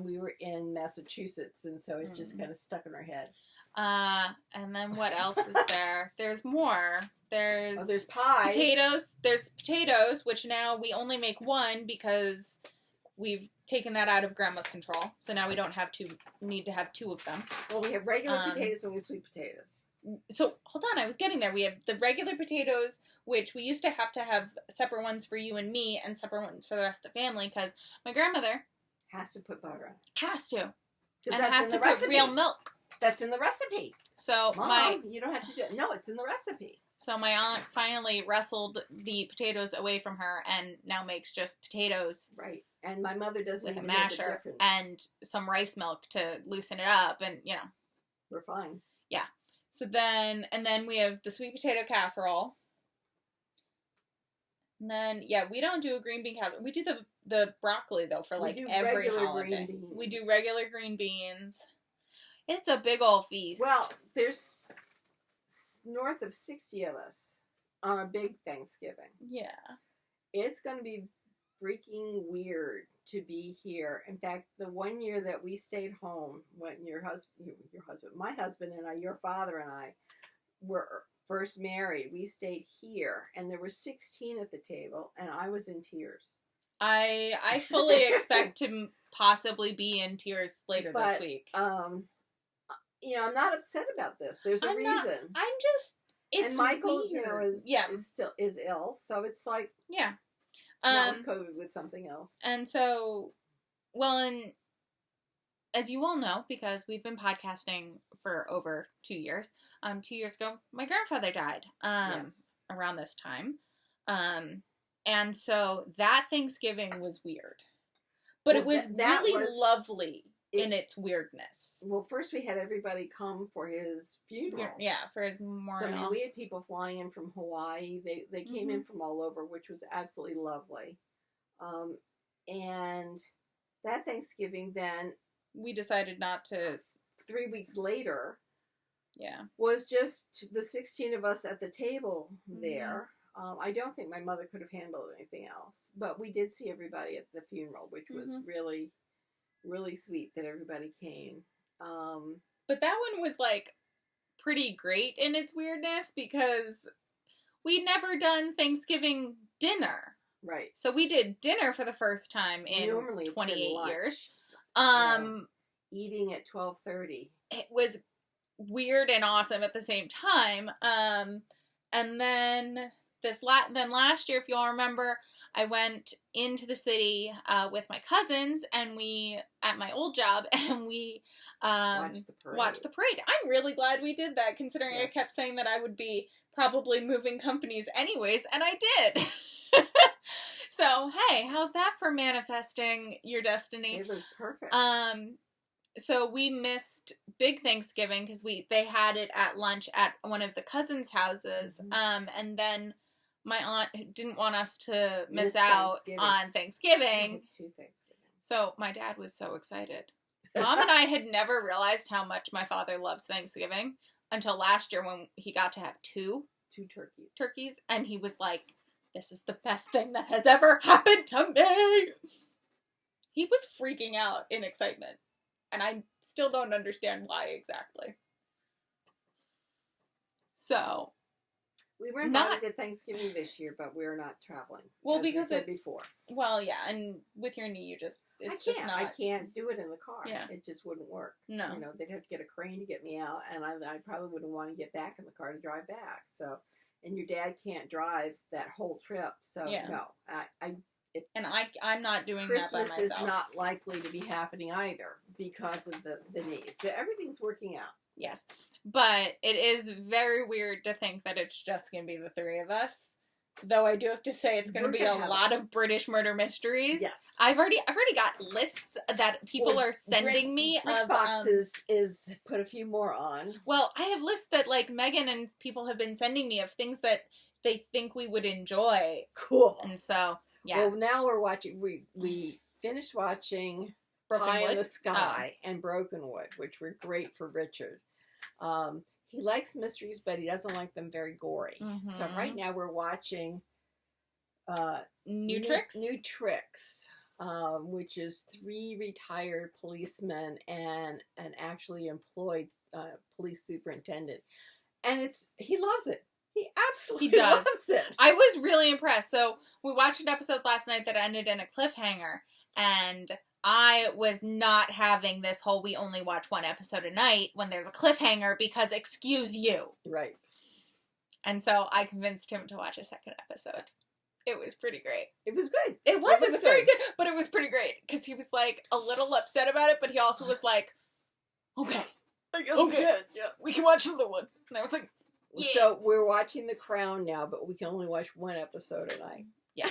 we were in Massachusetts, and so it just kind of stuck in our head. And then what else is there? There's more. There's pies. Potatoes. There's potatoes, which now we only make 1 because we've taken that out of Grandma's control. So now we don't need to have 2 of them. Well, we have regular potatoes and we have sweet potatoes. So, hold on, I was getting there. We have the regular potatoes, which we used to have separate ones for you and me and separate ones for the rest of the family, because my grandmother... has to put butter on it. Has to. And has to put real milk. That's in the recipe. So, Mom, you don't have to do it. No, it's in the recipe. So my aunt finally wrestled the potatoes away from her and now makes just potatoes. Right. And my mother doesn't with even a know the masher difference. and some rice milk to loosen it up, and we're fine. Yeah. So then we have the sweet potato casserole. And then we don't do a green bean casserole. We do the broccoli though for like every holiday. We do regular green beans. It's a big old feast. Well, there's north of 60 of us on a big Thanksgiving. Yeah. It's going to be freaking weird to be here. In fact, the one year that we stayed home, when my husband and I, your father and I, were first married, we stayed here, and there were 16 at the table, and I was in tears. I fully expect to possibly be in tears later this week. I'm not upset about this. There's a reason. It's and Michael, weird. is ill, so it's like not with COVID, with something else. And so, and as you all know, because we've been podcasting for over 2 years. 2 years ago, my grandfather died. Around this time, and so that Thanksgiving was weird, but it was really lovely. In its weirdness. Well, first we had everybody come for his funeral. Yeah, for his memorial. So we had people flying in from Hawaii. They came in from all over, which was absolutely lovely. And that Thanksgiving, then we decided not to. 3 weeks later, was just the 16 of us at the table there. I don't think my mother could have handled anything else, but we did see everybody at the funeral, which was really sweet that everybody came. But that one was like pretty great in its weirdness because we'd never done Thanksgiving dinner. Right. So we did dinner for the first time in 28 years. Eating at 12:30. It was weird and awesome at the same time. And then last year, if you all remember, I went into the city with my cousins, and we, at my old job, and we watched the parade. I'm really glad we did that, considering I kept saying that I would be probably moving companies anyways, and I did. So, hey, how's that for manifesting your destiny? It was perfect. So we missed Big Thanksgiving because they had it at lunch at one of the cousins' houses, and then my aunt didn't want us to miss out on Thanksgiving. So my dad was so excited. Mom and I had never realized how much my father loves Thanksgiving until last year when he got to have two turkeys, and he was like, "This is the best thing that has ever happened to me." He was freaking out in excitement, and I still don't understand why exactly. So we were invited to Thanksgiving this year, but we're not traveling. Well, because we said before. Well, yeah, and with your knee, I can't do it in the car. Yeah. It just wouldn't work. No. They'd have to get a crane to get me out, and I probably wouldn't want to get back in the car to drive back. So, and your dad can't drive that whole trip, so no. I'm not doing Christmas that by myself. Christmas is not likely to be happening either because of the knees. So everything's working out. Yes. But it is very weird to think that it's just going to be the three of us. Though I do have to say it's going to be a lot of British murder mysteries. Yes. I've already got lists that people are sending me of boxes is put a few more on. Well, I have lists that like Megan and people have been sending me of things that they think we would enjoy. Cool. And so, yeah. Well, now we're watching. We finished watching High in the Sky and Brokenwood, which were great for Richard. He likes mysteries, but he doesn't like them very gory. Mm-hmm. So right now we're watching New Tricks? New Tricks, which is 3 retired policemen and an actually employed police superintendent. And he loves it. He absolutely loves it. I was really impressed. So we watched an episode last night that ended in a cliffhanger, and I was not having this whole we only watch one episode a night when there's a cliffhanger because excuse you. Right. And so I convinced him to watch a second episode. It was pretty great. It was good. It was very good, but it was pretty great because he was like a little upset about it, but he also was like, okay. I guess good. Yeah. We can watch another one. And I was like, yeah. So we're watching The Crown now, but we can only watch one episode a night. Yeah.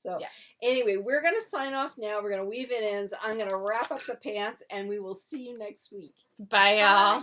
So, Anyway, we're going to sign off now. We're going to weave it in. So I'm going to wrap up the pants, and we will see you next week. Bye, y'all.